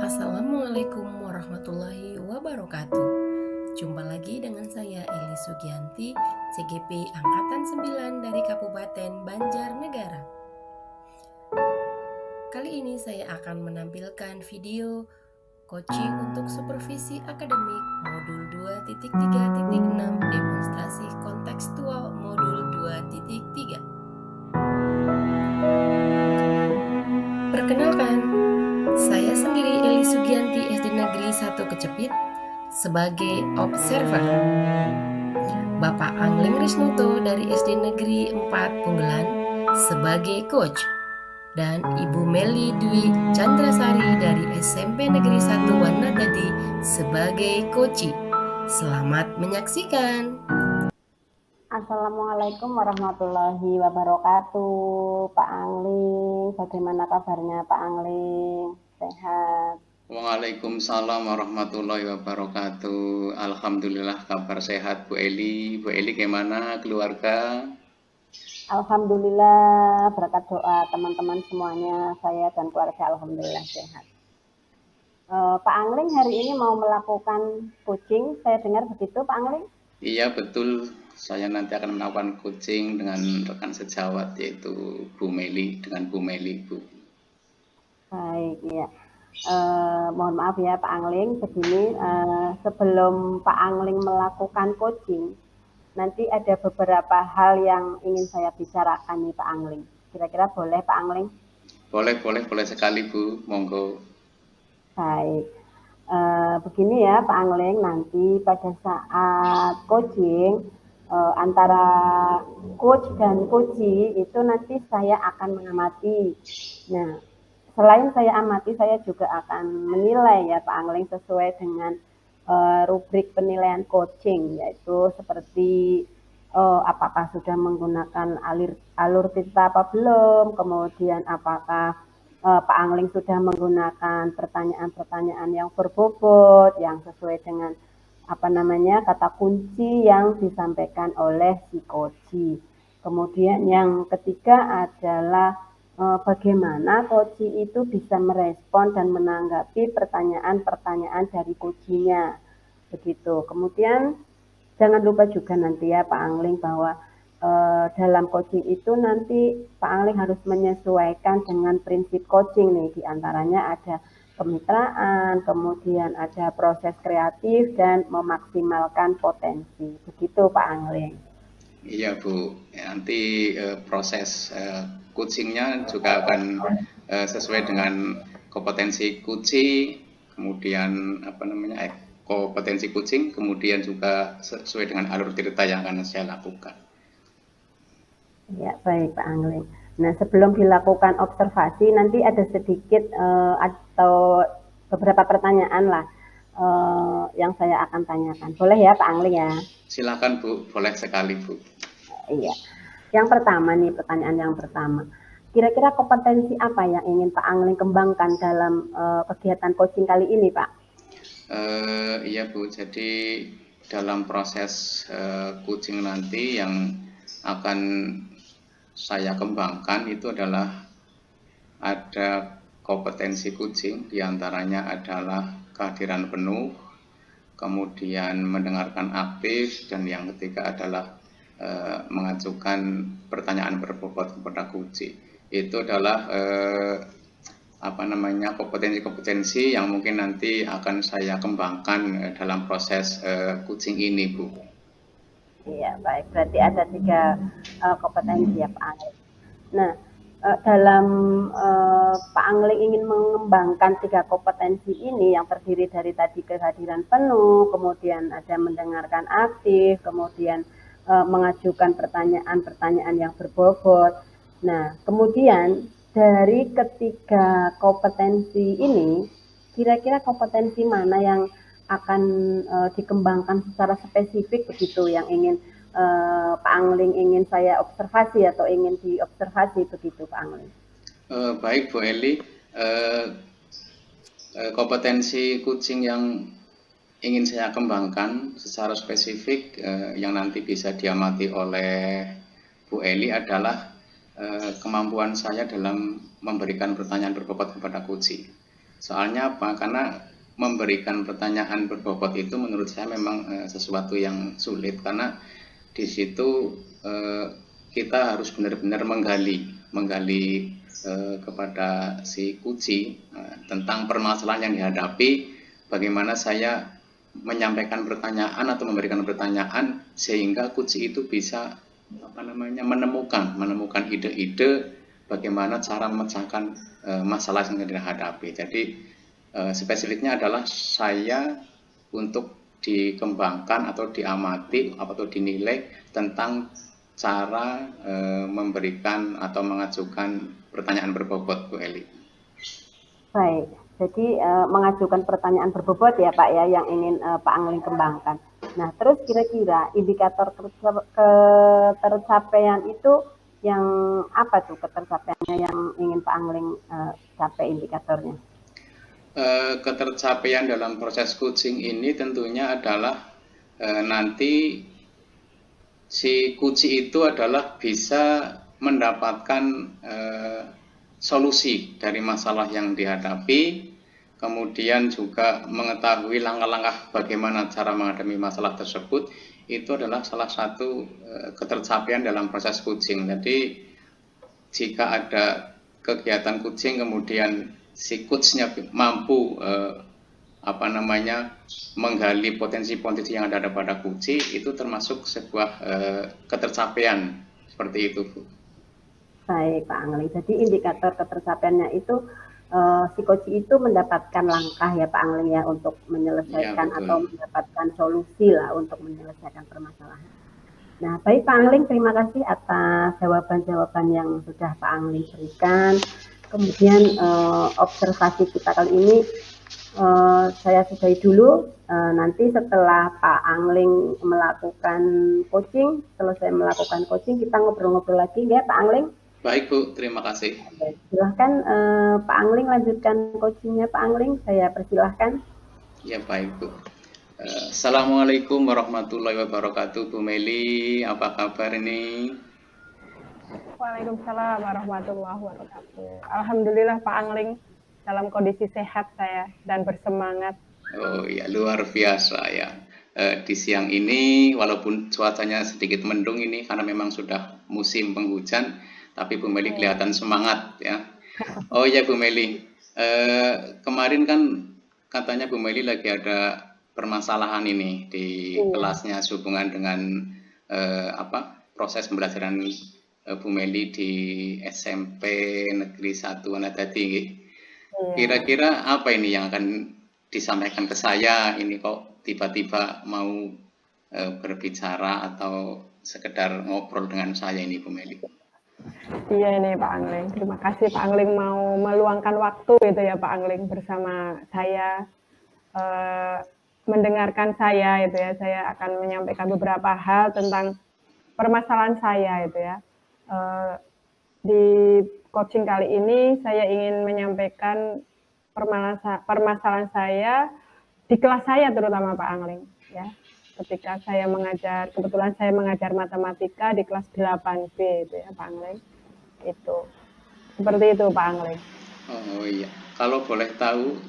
Assalamualaikum warahmatullahi wabarakatuh. Jumpa lagi dengan saya Eli Sugianti, CGP Angkatan 9 dari Kabupaten Banjarnegara. Kali ini saya akan menampilkan video coaching untuk supervisi akademik modul 2.3.6 demonstrasi kontekstual modul 2.3. Perkenalkan, saya sendiri Eli Sugianti SD Negeri 1 Kecepit sebagai observer. Bapak Angling Risnuto dari SD Negeri 4 Punggelan sebagai coach. Dan Ibu Meli Dwi Chandrasari dari SMP Negeri 1 Wanadadi sebagai coach. Selamat menyaksikan. Assalamualaikum warahmatullahi wabarakatuh, Pak Angling. Bagaimana kabarnya Pak Angling? Sehat? Waalaikumsalam warahmatullahi wabarakatuh. Alhamdulillah kabar sehat Bu Eli. Bu Eli gimana keluarga? Alhamdulillah berkat doa teman-teman semuanya, saya dan keluarga alhamdulillah sehat. Pak Angling hari ini mau melakukan coaching, saya dengar begitu Pak Angling? Iya betul, saya nanti akan melakukan coaching dengan rekan sejawat yaitu Bu Meli, dengan Bu Meli Bu. Baik, ya. Mohon maaf ya Pak Angling, begini sebelum Pak Angling melakukan coaching, nanti ada beberapa hal yang ingin saya bicarakan nih Pak Angling. Kira-kira boleh Pak Angling? Boleh sekali Bu, monggo. Baik, begini ya Pak Angling, nanti pada saat coaching antara coach dan coachee itu nanti saya akan mengamati. Nah, selain saya amati, saya juga akan menilai ya Pak Angling sesuai dengan rubrik penilaian coaching, yaitu seperti apakah sudah menggunakan alur cerita apa belum, kemudian apakah Pak Angling sudah menggunakan pertanyaan-pertanyaan yang berbobot, yang sesuai dengan kata kunci yang disampaikan oleh si coachee. Kemudian yang ketiga adalah bagaimana coachee itu bisa merespon dan menanggapi pertanyaan-pertanyaan dari coachee-nya. Begitu. Kemudian jangan lupa juga nanti ya Pak Angling bahwa dalam coaching itu nanti Pak Angling harus menyesuaikan dengan prinsip coaching nih, diantaranya ada kemitraan, kemudian ada proses kreatif dan memaksimalkan potensi. Begitu Pak Angling. Iya Bu, nanti proses coachingnya juga akan sesuai dengan kompetensi coaching, kemudian kompetensi coaching, kemudian juga sesuai dengan alur cerita yang akan saya lakukan. Ya, baik Pak Angling. Nah, sebelum dilakukan observasi, nanti ada sedikit atau beberapa pertanyaan lah yang saya akan tanyakan. Boleh ya Pak Angling ya? Silakan Bu, boleh sekali Bu. Iya. Yang pertama nih, pertanyaan yang pertama. Kira-kira kompetensi apa yang ingin Pak Angling kembangkan dalam kegiatan coaching kali ini Pak? Iya Bu, jadi dalam proses coaching nanti yang akan saya kembangkan itu adalah ada kompetensi coaching, diantaranya adalah kehadiran penuh, kemudian mendengarkan aktif, dan yang ketiga adalah mengajukan pertanyaan berbobot kepada coachee. Itu adalah kompetensi-kompetensi yang mungkin nanti akan saya kembangkan dalam proses coaching ini Bu. Iya, baik. Berarti ada 3 kompetensi ya Pak Angling. Nah, dalam Pak Angling ingin mengembangkan 3 kompetensi ini yang terdiri dari tadi kehadiran penuh, kemudian ada mendengarkan aktif, kemudian mengajukan pertanyaan-pertanyaan yang berbobot. Nah, kemudian dari ketiga kompetensi ini, kira-kira kompetensi mana yang akan dikembangkan secara spesifik begitu yang ingin Pak Angling ingin saya observasi atau ingin diobservasi begitu Pak Angling? Baik Bu Eli, kompetensi coaching yang ingin saya kembangkan secara spesifik yang nanti bisa diamati oleh Bu Eli adalah kemampuan saya dalam memberikan pertanyaan berbobot kepada coachee. Soalnya apa? Karena memberikan pertanyaan berbobot itu menurut saya memang sesuatu yang sulit, karena di situ kita harus benar-benar menggali kepada si Kuci tentang permasalahan yang dihadapi, bagaimana saya menyampaikan pertanyaan atau memberikan pertanyaan sehingga Kuci itu bisa menemukan ide-ide bagaimana cara memecahkan masalah yang dihadapi. Jadi spesifiknya adalah saya untuk dikembangkan atau diamati atau dinilai tentang cara memberikan atau mengajukan pertanyaan berbobot, Bu Eli. Baik, jadi mengajukan pertanyaan berbobot ya Pak ya yang ingin Pak Angling kembangkan. Nah, terus kira-kira indikator ketercapaian itu yang apa tuh ketercapaiannya yang ingin Pak Angling capai indikatornya? Ketercapaian dalam proses coaching ini tentunya adalah nanti si Kuci itu adalah bisa mendapatkan solusi dari masalah yang dihadapi, kemudian juga mengetahui langkah-langkah bagaimana cara menghadapi masalah tersebut. Itu adalah salah satu ketercapaian dalam proses coaching. Jadi jika ada kegiatan coaching kemudian si coachnya mampu menggali potensi-potensi yang ada pada Kuci, itu termasuk sebuah ketercapaian seperti itu, Bu. Baik Pak Angling, jadi indikator ketercapaiannya itu si Kuci itu mendapatkan langkah ya Pak Angling ya untuk menyelesaikan atau mendapatkan solusi lah untuk menyelesaikan permasalahan. Nah, baik Pak Angling, terima kasih atas jawaban-jawaban yang sudah Pak Angling berikan. Kemudian observasi kita kali ini saya sudahi dulu. Nanti setelah Pak Angling melakukan coaching, selesai melakukan coaching, kita ngobrol-ngobrol lagi ya Pak Angling. Baik Bu, terima kasih. Silahkan Pak Angling lanjutkan coachingnya Pak Angling, saya persilahkan. Ya baik Bu. Assalamualaikum warahmatullahi wabarakatuh, Bu Meli, apa kabar ini? Waalaikumsalam warahmatullahi wabarakatuh. Alhamdulillah Pak Angling dalam kondisi sehat saya dan bersemangat. Oh ya, luar biasa ya. Di siang ini walaupun cuacanya sedikit mendung ini karena memang sudah musim penghujan, tapi Bu Meli kelihatan semangat ya. Oh ya Bu Meli, kemarin kan katanya Bu Meli lagi ada permasalahan ini di kelasnya sehubungan dengan proses pembelajaran Bu Meli di SMP Negeri 1 Wanadadi. Kira-kira apa ini yang akan disampaikan ke saya? Ini kok tiba-tiba mau berbicara atau sekedar ngobrol dengan saya ini Bu Meli? Iya ini Pak Angling, terima kasih Pak Angling mau meluangkan waktu gitu ya Pak Angling bersama saya, mendengarkan saya gitu ya. Saya akan menyampaikan beberapa hal tentang permasalahan saya gitu ya. Di coaching kali ini saya ingin menyampaikan permasalahan saya di kelas saya terutama Pak Angling ya. Ketika saya mengajar, kebetulan saya mengajar matematika di kelas 8B itu ya Pak Angling. Itu. Seperti itu Pak Angling. Oh iya. Kalau boleh tahu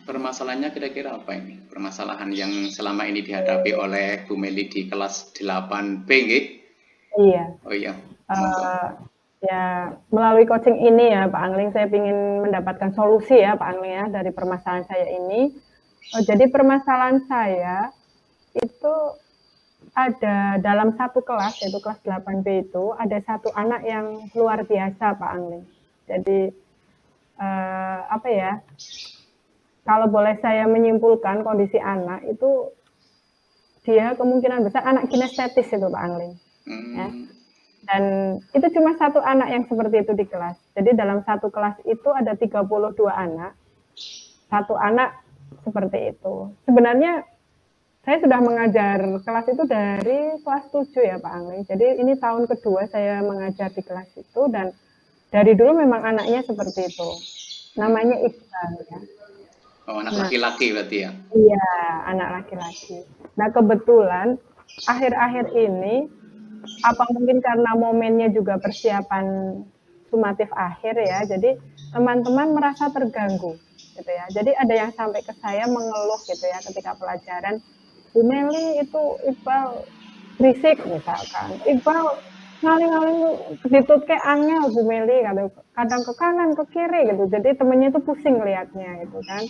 permasalahannya kira-kira apa ini? Permasalahan yang selama ini dihadapi oleh Bu Meli di kelas 8B, nggih? Iya. Oh iya. Ya, melalui coaching ini ya Pak Angling, saya ingin mendapatkan solusi ya Pak Angling ya dari permasalahan saya ini. Jadi permasalahan saya itu ada dalam satu kelas, yaitu kelas 8B itu, ada satu anak yang luar biasa Pak Angling. Jadi, kalau boleh saya menyimpulkan kondisi anak itu, dia kemungkinan besar anak kinestetis itu Pak Angling. Ya. Dan itu cuma satu anak yang seperti itu di kelas. Jadi dalam satu kelas itu ada 32 anak, satu anak seperti itu. Sebenarnya saya sudah mengajar kelas itu dari kelas 7 ya Pak Angling. Jadi ini tahun kedua saya mengajar di kelas itu dan dari dulu memang anaknya seperti itu. Namanya Iqbal ya. Oh, anak laki-laki berarti ya? Iya, anak laki-laki. Nah kebetulan akhir-akhir ini, apa mungkin karena momennya juga persiapan sumatif akhir ya, jadi teman-teman merasa terganggu. gitu ya. Jadi ada yang sampai ke saya mengeluh gitu ya ketika pelajaran, Bu Meli itu Iqbal berisik misalkan, Iqbal ngaling-ngaling ditutke angel Bu Meli gitu, kadang ke kanan ke kiri gitu. Jadi temennya itu pusing lihatnya gitu kan.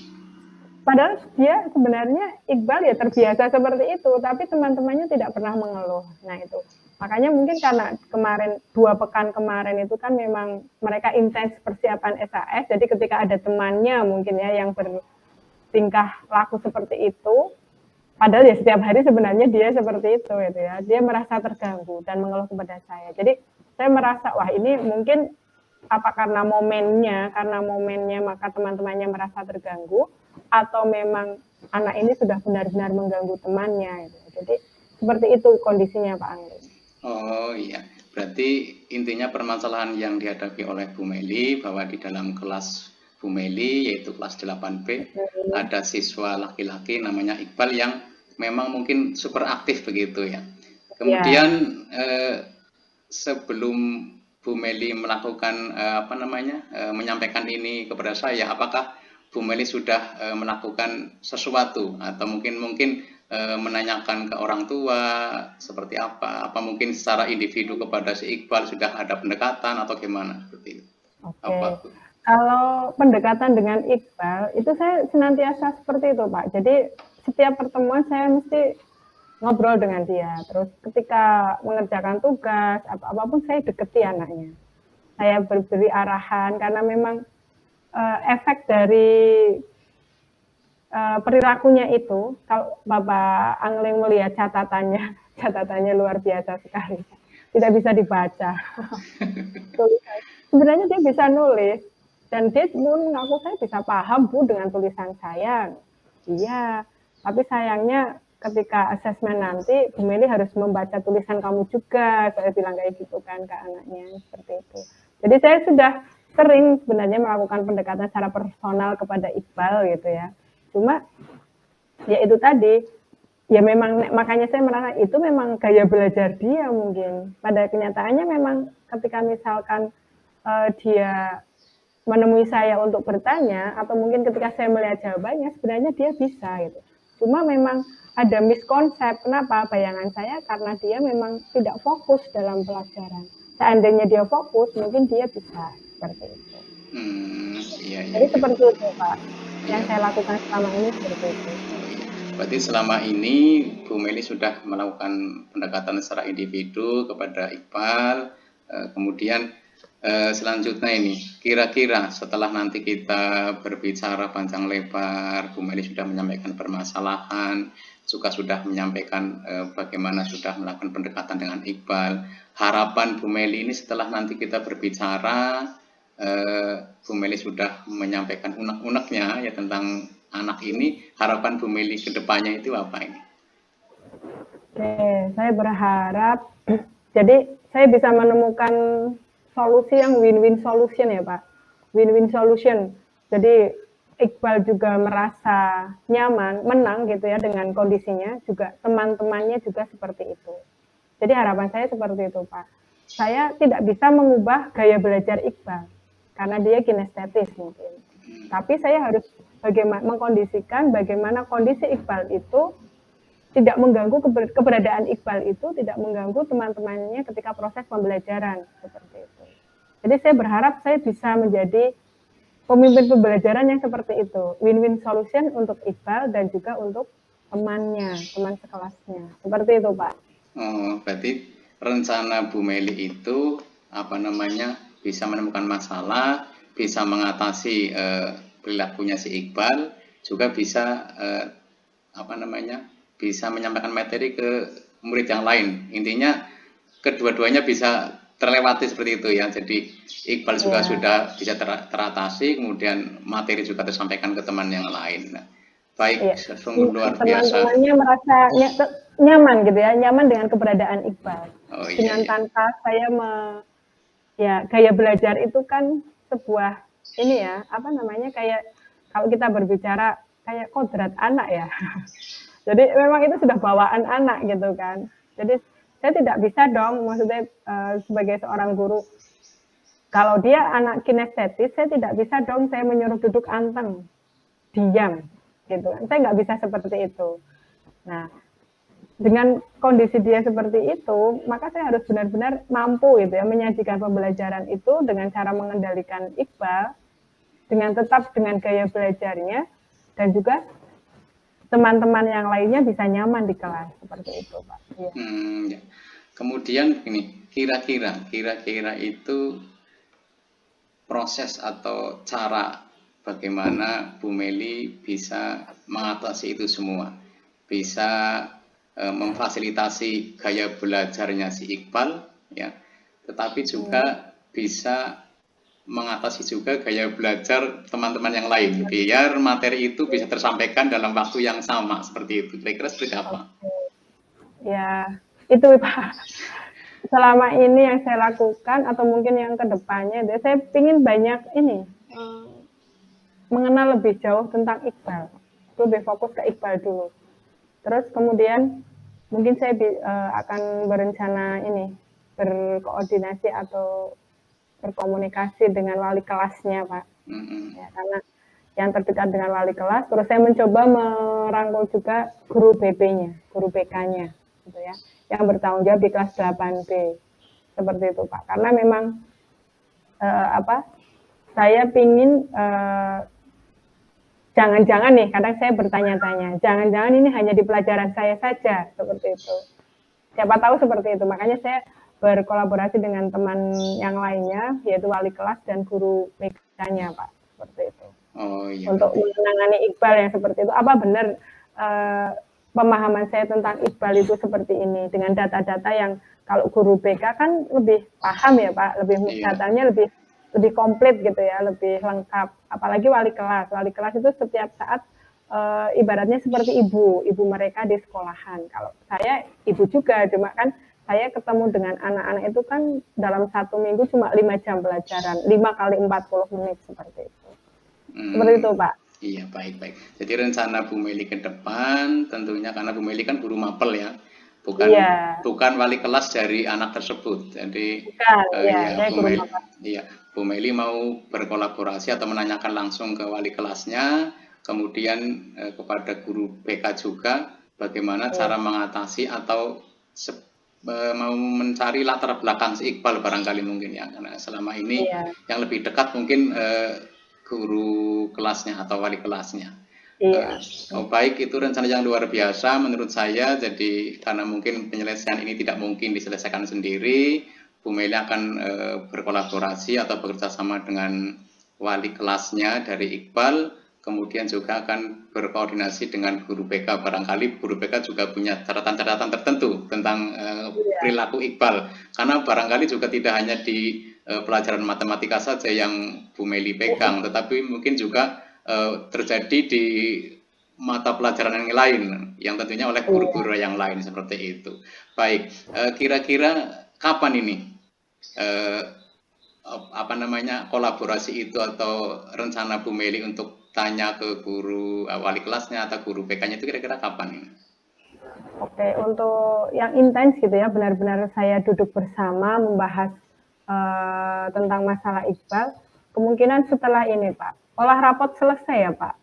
Padahal dia sebenarnya Iqbal ya terbiasa seperti itu, tapi teman-temannya tidak pernah mengeluh. Nah itu, makanya mungkin karena kemarin 2 pekan kemarin itu kan memang mereka intens persiapan SAS, jadi ketika ada temannya mungkin ya yang bertingkah laku seperti itu, padahal ya setiap hari sebenarnya dia seperti itu gitu ya, dia merasa terganggu dan mengeluh kepada saya. Jadi saya merasa wah ini mungkin apa karena momennya maka teman-temannya merasa terganggu, atau memang anak ini sudah benar-benar mengganggu temannya gitu. Jadi seperti itu kondisinya Pak Anggi. Oh iya, berarti intinya permasalahan yang dihadapi oleh Bu Meli bahwa di dalam kelas Bu Meli yaitu kelas 8B ada siswa laki-laki namanya Iqbal yang memang mungkin super aktif begitu ya. Kemudian sebelum Bu Meli melakukan menyampaikan ini kepada saya, apakah Bu Meli sudah melakukan sesuatu atau mungkin menanyakan ke orang tua seperti apa mungkin secara individu kepada si Iqbal sudah ada pendekatan atau gimana seperti itu? Oke. Kalau pendekatan dengan Iqbal itu saya senantiasa seperti itu Pak. Jadi setiap pertemuan saya mesti ngobrol dengan dia. Terus ketika mengerjakan tugas apapun saya deketi anaknya. Saya beri arahan karena memang efek dari perilakunya itu, kalau Bapak Angling melihat catatannya luar biasa sekali, tidak bisa dibaca. Sebenarnya dia bisa nulis, dan dia pun mengaku saya bisa paham Bu dengan tulisan saya. Iya, tapi sayangnya ketika asesmen nanti Bu Meli harus membaca tulisan kamu juga, saya bilang kayak gitu kan ke anaknya, seperti itu. Jadi saya sudah sering sebenarnya melakukan pendekatan secara personal kepada Iqbal gitu ya. Cuma ya itu tadi, ya memang makanya saya merasa itu memang gaya belajar dia mungkin. Pada kenyataannya memang ketika misalkan dia menemui saya untuk bertanya, atau mungkin ketika saya melihat jawabannya, sebenarnya dia bisa gitu. Cuma memang ada miskonsep. Kenapa? Bayangan saya karena dia memang tidak fokus dalam pelajaran. Seandainya dia fokus, mungkin dia bisa seperti itu. Iya. Jadi seperti itu Pak. Yang saya lakukan selama ini seperti itu. Berarti selama ini Bu Meli sudah melakukan pendekatan secara individu kepada Iqbal, kemudian selanjutnya ini, kira-kira setelah nanti kita berbicara panjang lebar, Bu Meli sudah menyampaikan permasalahan, juga sudah menyampaikan bagaimana sudah melakukan pendekatan dengan Iqbal. Harapan Bu Meli ini setelah nanti kita berbicara, Bu Meli sudah menyampaikan unek-uneknya ya tentang anak ini, harapan Bu Meli ke depannya itu apa ini? Oke, saya berharap jadi saya bisa menemukan solusi yang win-win solution ya Pak. Win-win solution. Jadi Iqbal juga merasa nyaman, menang gitu ya dengan kondisinya, juga teman-temannya juga seperti itu. Jadi harapan saya seperti itu Pak. Saya tidak bisa mengubah gaya belajar Iqbal karena dia kinestetis mungkin. Tapi saya harus mengkondisikan bagaimana kondisi Iqbal itu tidak mengganggu keberadaan Iqbal itu tidak mengganggu teman-temannya ketika proses pembelajaran seperti itu. Jadi saya berharap saya bisa menjadi pemimpin pembelajaran yang seperti itu, win-win solution untuk Iqbal dan juga untuk temannya, teman sekelasnya. Seperti itu, Pak. Oh, berarti rencana Bu Meli itu bisa menemukan masalah, bisa mengatasi perilakunya si Iqbal, juga bisa bisa menyampaikan materi ke murid yang lain. Intinya kedua-duanya bisa terlewati seperti itu ya. Jadi Iqbal juga sudah bisa teratasi, kemudian materi juga tersampaikan ke teman yang lain. Nah, baik, sungguh luar biasa. Teman-temannya merasa nyaman gitu ya, nyaman dengan keberadaan Iqbal. Dengan tanpa saya gaya belajar itu kan sebuah kayak kalau kita berbicara kayak kodrat anak ya. Jadi memang itu sudah bawaan anak gitu kan. Jadi saya tidak bisa dong, maksudnya sebagai seorang guru, kalau dia anak kinestetis, saya tidak bisa dong saya menyuruh duduk anteng. diam gitu kan. Saya nggak bisa seperti itu. Nah, dengan kondisi dia seperti itu, maka saya harus benar-benar mampu gitu ya menyajikan pembelajaran itu dengan cara mengendalikan Iqbal, dengan tetap dengan gaya belajarnya, dan juga teman-teman yang lainnya bisa nyaman di kelas seperti itu, Pak. Ya. Ya. Kemudian ini kira-kira itu proses atau cara bagaimana Bu Meli bisa mengatasi itu semua, bisa memfasilitasi gaya belajarnya si Iqbal, ya, tetapi juga bisa mengatasi juga gaya belajar teman-teman yang lain, biar materi itu bisa tersampaikan dalam waktu yang sama seperti itu. Kira-kira seperti apa? Ya, itu Pak. Selama ini yang saya lakukan atau mungkin yang kedepannya, saya ingin banyak ini mengenal lebih jauh tentang Iqbal, lebih fokus ke Iqbal dulu. Terus kemudian mungkin saya akan berencana ini berkoordinasi atau berkomunikasi dengan wali kelasnya, Pak. Ya, karena yang terdekat dengan wali kelas. Terus saya mencoba merangkul juga guru BP-nya, guru BK-nya, gitu ya, yang bertanggung jawab di kelas 8B, seperti itu, Pak. Karena memang saya pingin jangan-jangan nih, kadang saya bertanya-tanya, jangan-jangan ini hanya di pelajaran saya saja, seperti itu. Siapa tahu seperti itu. Makanya saya berkolaborasi dengan teman yang lainnya, yaitu wali kelas dan guru BK-nya, Pak, seperti itu. Oh, iya. Untuk menangani Iqbal yang seperti itu. Apa benar pemahaman saya tentang Iqbal itu seperti ini, dengan data-data yang kalau guru BK kan lebih paham ya, Pak, lebih datanya lebih komplit gitu ya, lebih lengkap. Apalagi wali kelas itu setiap saat ibaratnya seperti ibu mereka di sekolahan. Kalau saya ibu juga, cuma kan saya ketemu dengan anak-anak itu kan dalam 1 minggu cuma 5 jam pelajaran, 5 kali 40 menit seperti itu. Seperti itu, Pak. Iya, baik. Jadi rencana Bu Meli ke depan tentunya, karena Bu Meli kan guru mapel ya, bukan wali kelas dari anak tersebut. Jadi Bu Meli mau berkolaborasi atau menanyakan langsung ke wali kelasnya, kemudian kepada guru BK juga bagaimana cara mengatasi atau mau mencari latar belakang si Iqbal barangkali mungkin ya, karena selama ini yang lebih dekat mungkin guru kelasnya atau wali kelasnya. Baik, itu rencana yang luar biasa menurut saya. Jadi karena mungkin penyelesaian ini tidak mungkin diselesaikan sendiri, Bu Meli akan berkolaborasi atau bekerja sama dengan wali kelasnya dari Iqbal, kemudian juga akan berkoordinasi dengan guru BK. Barangkali guru BK juga punya catatan-catatan tertentu tentang perilaku Iqbal, karena barangkali juga tidak hanya di pelajaran matematika saja yang Bu Meli pegang, tetapi mungkin juga terjadi di mata pelajaran yang lain, yang tentunya oleh guru-guru yang lain seperti itu. Baik, kira-kira kapan ini kolaborasi itu atau rencana Bu Meli untuk tanya ke guru wali kelasnya atau guru BK-nya itu kira-kira kapan ini? Oke, untuk yang intens gitu ya, benar-benar saya duduk bersama membahas tentang masalah Iqbal, kemungkinan setelah ini, Pak. Olah rapot selesai ya, Pak.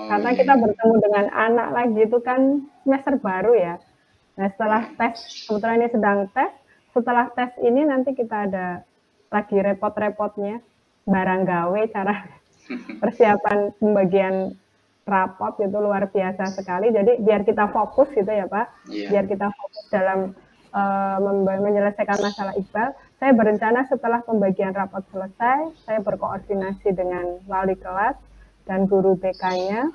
Karena kita bertemu dengan anak lagi itu kan semester baru ya. Nah, setelah tes, kebetulan ini sedang tes, setelah tes ini nanti kita ada lagi repot-repotnya, barang gawe, cara persiapan pembagian rapot itu luar biasa sekali. Jadi biar kita fokus gitu ya, Pak. Biar kita fokus dalam menyelesaikan masalah Iqbal. Saya berencana setelah pembagian rapot selesai, saya berkoordinasi dengan wali kelas dan guru BK-nya,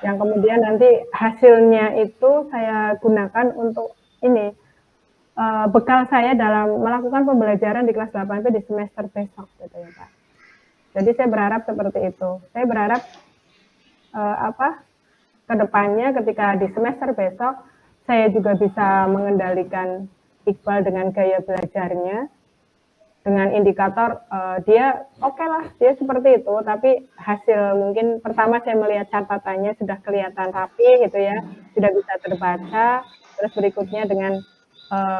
yang kemudian nanti hasilnya itu saya gunakan untuk ini, bekal saya dalam melakukan pembelajaran di kelas 8 itu di semester besok gitu ya, Pak. Jadi saya berharap seperti itu. Saya berharap kedepannya ketika di semester besok saya juga bisa mengendalikan Iqbal dengan gaya belajarnya, dengan indikator dia oke lah, dia seperti itu, tapi hasil mungkin pertama saya melihat catatannya sudah kelihatan rapi gitu ya, sudah bisa terbaca, terus berikutnya dengan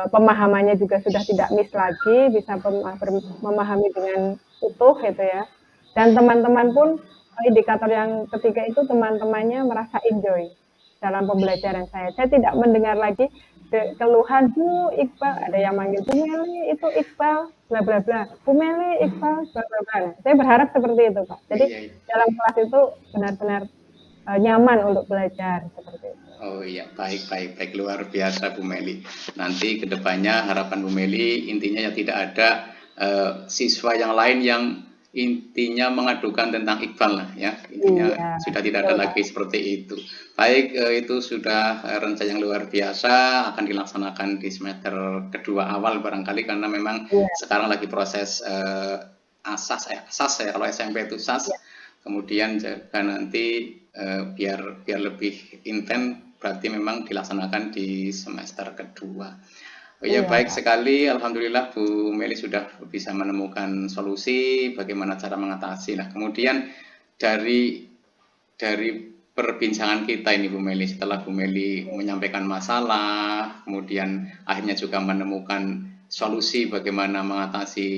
pemahamannya juga sudah tidak miss lagi, bisa memahami dengan utuh gitu ya, dan teman-teman pun indikator yang ketiga itu teman-temannya merasa enjoy dalam pembelajaran saya. Saya tidak mendengar lagi keluhan, Bu Iqbal, ada yang manggil Bu Meli itu Iqbal, bla bla bla, Bu Meli Iqbal, bla bla bla. Saya berharap seperti itu, Pak. Jadi Iya, iya. dalam kelas itu benar-benar nyaman untuk belajar seperti itu. Oh iya, baik, baik, baik, luar biasa Bu Meli. Nanti kedepannya harapan Bu Meli intinya ya tidak ada siswa yang lain yang intinya mengadukan tentang Iqbal lah ya. Intinya Iya, sudah tidak ada betul, Pak. lagi seperti itu. Baik, itu sudah rencana yang luar biasa akan dilaksanakan di semester kedua awal barangkali karena memang Iya, sekarang lagi proses asas ya kalau SMP itu SAS. iya, Kemudian juga nanti biar lebih intens berarti memang dilaksanakan di semester kedua. Oh ya, iya, baik Pak. sekali. Alhamdulillah Bu Meli sudah bisa menemukan solusi bagaimana cara mengatasi. Nah, kemudian dari perbincangan kita ini Bu Meli, setelah Bu Meli menyampaikan masalah, kemudian akhirnya juga menemukan solusi bagaimana mengatasi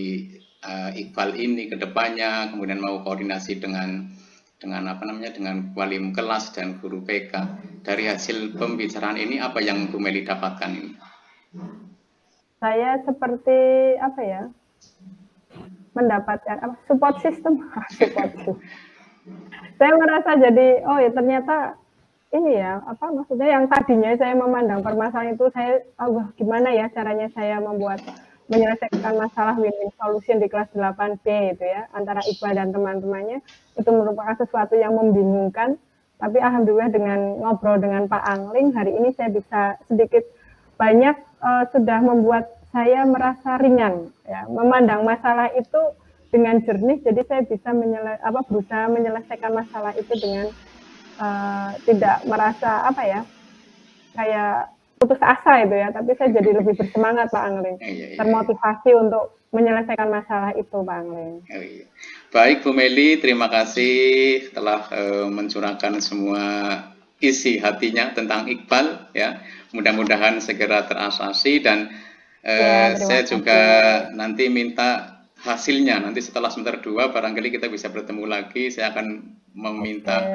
Iqbal ini ke depannya, kemudian mau koordinasi dengan apa namanya dengan wali kelas dan guru PK. Dari hasil pembicaraan ini apa yang Bu Meli dapatkan ini? Saya seperti apa ya, mendapatkan support system, support system. Saya merasa jadi, oh ya ternyata ini ya, apa maksudnya yang tadinya saya memandang permasalahan itu saya, oh gimana ya caranya saya menyelesaikan masalah win-win solution di kelas 8B itu ya, antara Iqbal dan teman-temannya, itu merupakan sesuatu yang membingungkan, tapi alhamdulillah dengan ngobrol dengan Pak Angling, hari ini saya bisa sedikit banyak sudah membuat saya merasa ringan, ya, memandang masalah itu dengan jernih, jadi saya bisa berusaha menyelesaikan masalah itu dengan tidak merasa apa ya, kayak putus asa itu ya, tapi saya jadi lebih bersemangat Pak Angling, termotivasi untuk menyelesaikan masalah itu Pak Angling. Baik Bu Meli, terima kasih telah mencurahkan semua isi hatinya tentang Iqbal ya. Mudah-mudahan segera terasasi dan saya juga nanti minta hasilnya nanti setelah semester 2 barangkali kita bisa bertemu lagi. Saya akan meminta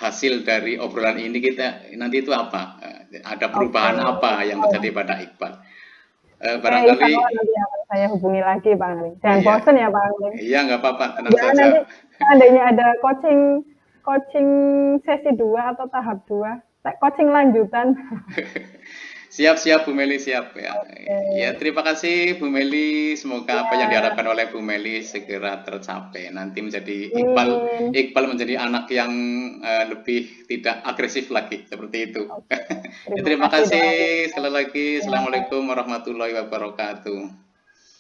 hasil dari obrolan ini kita nanti itu apa, ada perubahan apa yang terjadi pada Iqbal. Barangkali nanti akan saya hubungi lagi Pak Angling. Jangan bosan ya Pak Angling. Iya nggak apa-apa, tenang saja. Nanti seandainya ada coaching sesi 2 atau tahap 2, coaching lanjutan. Siap Bu Meli, siap ya. Ya, terima kasih Bu Meli. Semoga apa yang diharapkan oleh Bu Meli segera tercapai. Nanti menjadi Iqbal menjadi anak yang lebih tidak agresif lagi seperti itu. Ya, terima kasih sekali lagi. Assalamualaikum warahmatullahi wabarakatuh.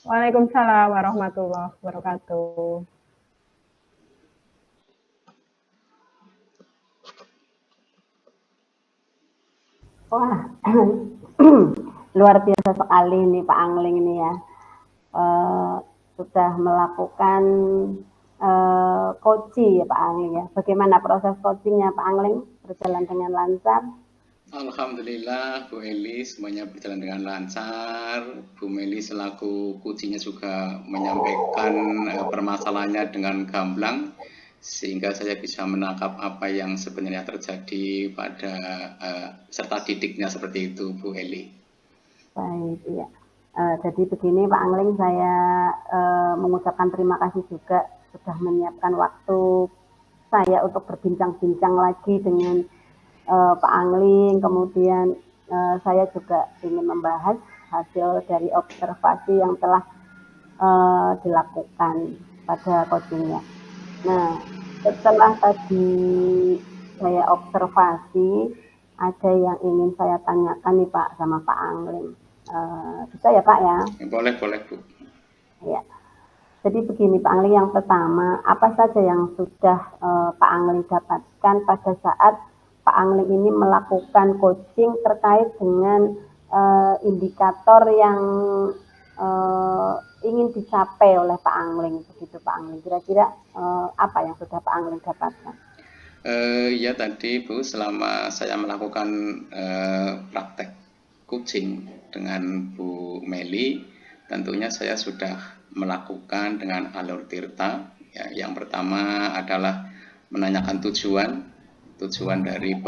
Waalaikumsalam warahmatullahi wabarakatuh. Wah, luar biasa sekali nih Pak Angling ini ya. Sudah melakukan coaching ya Pak Angling ya. Bagaimana proses coachingnya Pak Angling? Berjalan dengan lancar? Alhamdulillah Bu Eli semuanya berjalan dengan lancar. Bu Meli selaku coachingnya juga menyampaikan permasalahannya dengan gamblang sehingga saya bisa menangkap apa yang sebenarnya terjadi pada peserta didiknya seperti itu Bu Eli. Baik ya. Jadi begini Pak Angling, saya mengucapkan terima kasih juga sudah menyiapkan waktu saya untuk berbincang-bincang lagi dengan Pak Angling. Kemudian saya juga ingin membahas hasil dari observasi yang telah dilakukan pada coachingnya. Nah, setelah tadi saya observasi, ada yang ingin saya tanyakan nih Pak sama Pak Angling. Bisa ya Pak ya? Boleh Bu. Ya. Jadi begini Pak Angling, yang pertama, apa saja yang sudah Pak Angling dapatkan pada saat Pak Angling ini melakukan coaching terkait dengan indikator yang ingin dicapai oleh Pak Angling, begitu Pak Angling. Kira-kira apa yang sudah Pak Angling dapatkan? Ya tadi Bu, selama saya melakukan praktek coaching dengan Bu Meli, tentunya saya sudah melakukan dengan alur tirta. Ya, yang pertama adalah menanyakan tujuan dari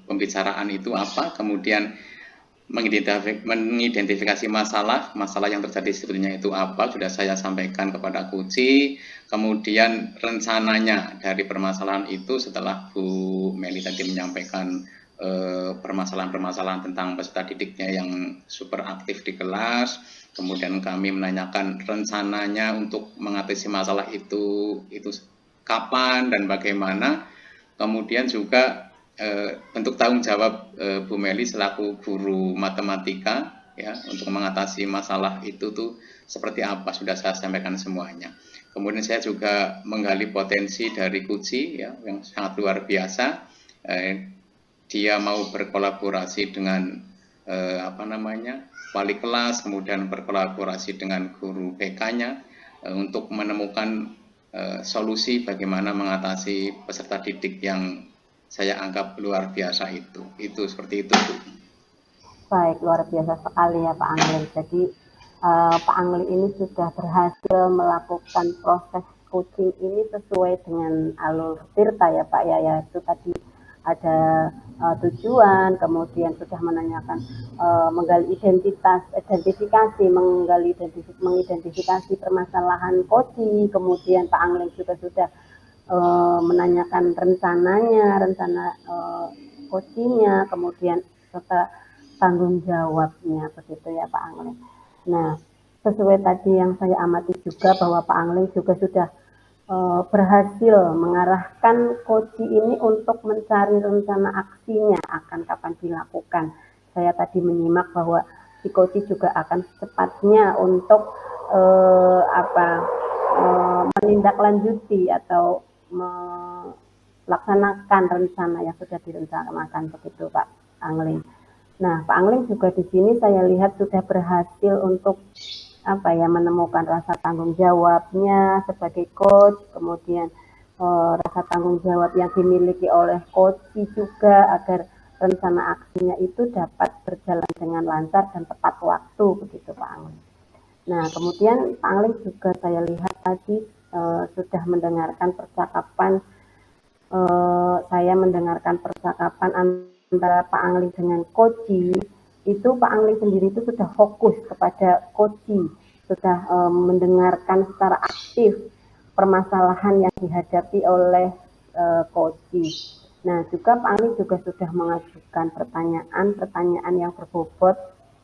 pembicaraan itu apa, kemudian mengidentifikasi masalah yang terjadi sebetulnya itu apa, sudah saya sampaikan kepada Kuci. Kemudian rencananya dari permasalahan itu setelah Bu Meli tadi menyampaikan permasalahan-permasalahan tentang peserta didiknya yang super aktif di kelas, kemudian kami menanyakan rencananya untuk mengatasi masalah itu kapan dan bagaimana. Kemudian juga bentuk tanggung jawab Bu Meli selaku guru matematika ya untuk mengatasi masalah itu tuh seperti apa, sudah saya sampaikan semuanya. Kemudian saya juga menggali potensi dari Kuci ya yang sangat luar biasa. Dia mau berkolaborasi dengan wali kelas, kemudian berkolaborasi dengan guru BK-nya untuk menemukan solusi bagaimana mengatasi peserta didik yang saya anggap luar biasa itu seperti itu, Bu. Baik, luar biasa sekali ya Pak Angling. Jadi Pak Angling ini sudah berhasil melakukan proses coaching ini sesuai dengan alur tirta ya Pak ya, yaitu tadi ada tujuan, kemudian sudah menanyakan menggali mengidentifikasi permasalahan coaching, kemudian Pak Angling juga sudah menanyakan rencana coachingnya, kemudian serta tanggung jawabnya, begitu ya Pak Angling. Nah, sesuai tadi yang saya amati juga bahwa Pak Angling juga sudah berhasil mengarahkan Koci ini untuk mencari rencana aksinya akan kapan dilakukan. Saya tadi menyimak bahwa si Koci juga akan secepatnya untuk menindaklanjuti atau melaksanakan rencana yang sudah direncanakan, begitu Pak Angling. Nah, Pak Angling juga di sini saya lihat sudah berhasil untuk menemukan rasa tanggung jawabnya sebagai coach, kemudian rasa tanggung jawab yang dimiliki oleh coach juga agar rencana aksinya itu dapat berjalan dengan lancar dan tepat waktu, begitu Pak Angling. Nah, kemudian Pak Angling juga saya lihat tadi sudah mendengarkan percakapan, saya mendengarkan percakapan antara Pak Angling dengan Koci. Itu Pak Angling sendiri itu sudah fokus kepada Koci, sudah mendengarkan secara aktif permasalahan yang dihadapi oleh Koci. Nah, juga Pak Angling juga sudah mengajukan pertanyaan yang berbobot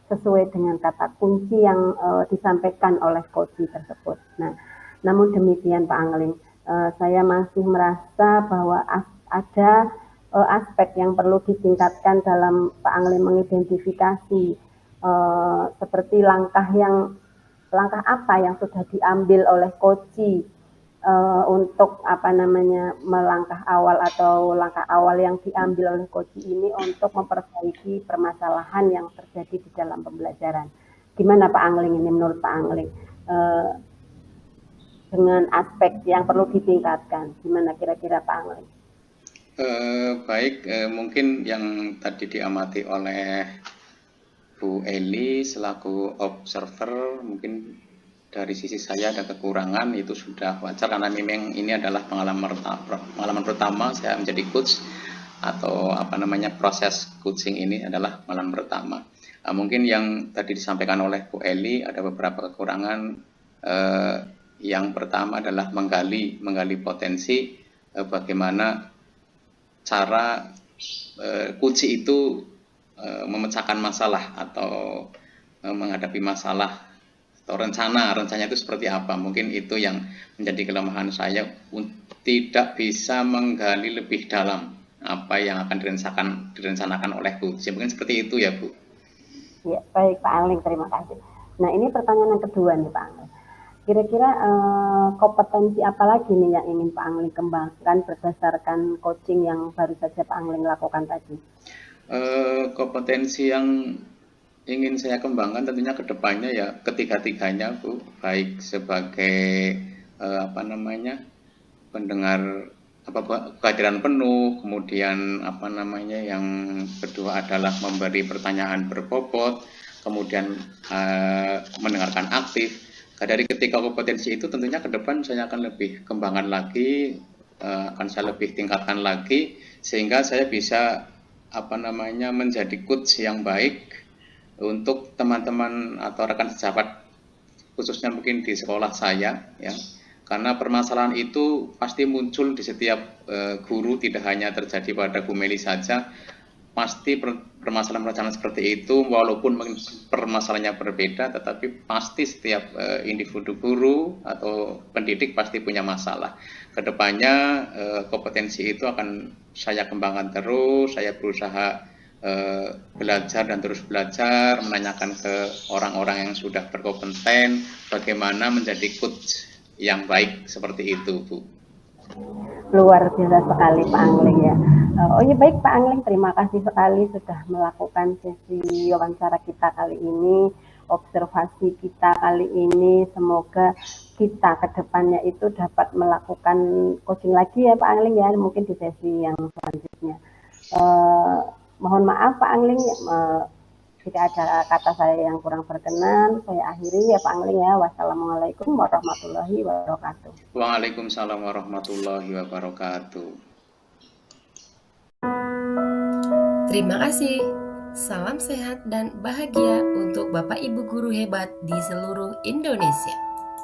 sesuai dengan kata kunci yang disampaikan oleh Koci tersebut. Nah, namun demikian Pak Angling, saya masih merasa bahwa ada aspek yang perlu ditingkatkan dalam Pak Angling mengidentifikasi seperti langkah apa yang sudah diambil oleh Koci untuk langkah awal yang diambil oleh Koci ini untuk memperbaiki permasalahan yang terjadi di dalam pembelajaran. Gimana Pak Angling ini menurut Pak Angling dengan aspek yang perlu ditingkatkan? Gimana kira-kira Pak Angling? Baik, mungkin yang tadi diamati oleh Bu Eli selaku observer, mungkin dari sisi saya ada kekurangan, itu sudah wajar karena memang ini adalah pengalaman pertama saya menjadi coach atau proses coaching ini adalah pengalaman pertama. Mungkin yang tadi disampaikan oleh Bu Eli ada beberapa kekurangan. Yang pertama adalah menggali potensi bagaimana cara Kuci itu memecahkan masalah atau menghadapi masalah atau rencananya itu seperti apa. Mungkin itu yang menjadi kelemahan saya, tidak bisa menggali lebih dalam apa yang akan direncanakan oleh Kuci. Mungkin seperti itu ya Bu. Ya, baik Pak Angling, terima kasih. Nah, ini pertanyaan yang kedua nih Pak Angling. Kira-kira kompetensi apa lagi nih yang ingin Pak Angling kembangkan berdasarkan coaching yang baru saja Pak Angling lakukan tadi? Kompetensi yang ingin saya kembangkan tentunya ke depannya ya ketiga-tiganya Bu, baik sebagai pendengar kehadiran penuh, kemudian yang kedua adalah memberi pertanyaan berbobot, kemudian mendengarkan aktif. Dari ketiga kompetensi itu tentunya ke depan saya akan lebih kembangkan lagi akan saya lebih tingkatkan lagi sehingga saya bisa menjadi coach yang baik untuk teman-teman atau rekan sejawat, khususnya mungkin di sekolah saya, ya. Karena permasalahan itu pasti muncul di setiap guru, tidak hanya terjadi pada Bu Meli saja. Pasti permasalahan seperti itu, walaupun permasalahannya berbeda, tetapi pasti setiap individu guru atau pendidik pasti punya masalah. Kedepannya kompetensi itu akan saya kembangkan terus, saya berusaha belajar dan terus belajar, menanyakan ke orang-orang yang sudah berkompeten bagaimana menjadi coach yang baik seperti itu, Bu. Luar biasa sekali Pak Angling ya. Oh iya, baik Pak Angling, terima kasih sekali sudah melakukan sesi wawancara kita kali ini, observasi kita kali ini. Semoga kita ke depannya itu dapat melakukan coaching lagi ya Pak Angling ya, mungkin di sesi yang selanjutnya. Mohon maaf Pak Angling, jika ada kata saya yang kurang berkenan, saya akhiri ya Pak Angling ya. Wassalamualaikum warahmatullahi wabarakatuh. Waalaikumsalam warahmatullahi wabarakatuh. Terima kasih. Salam sehat dan bahagia untuk Bapak Ibu guru hebat di seluruh Indonesia.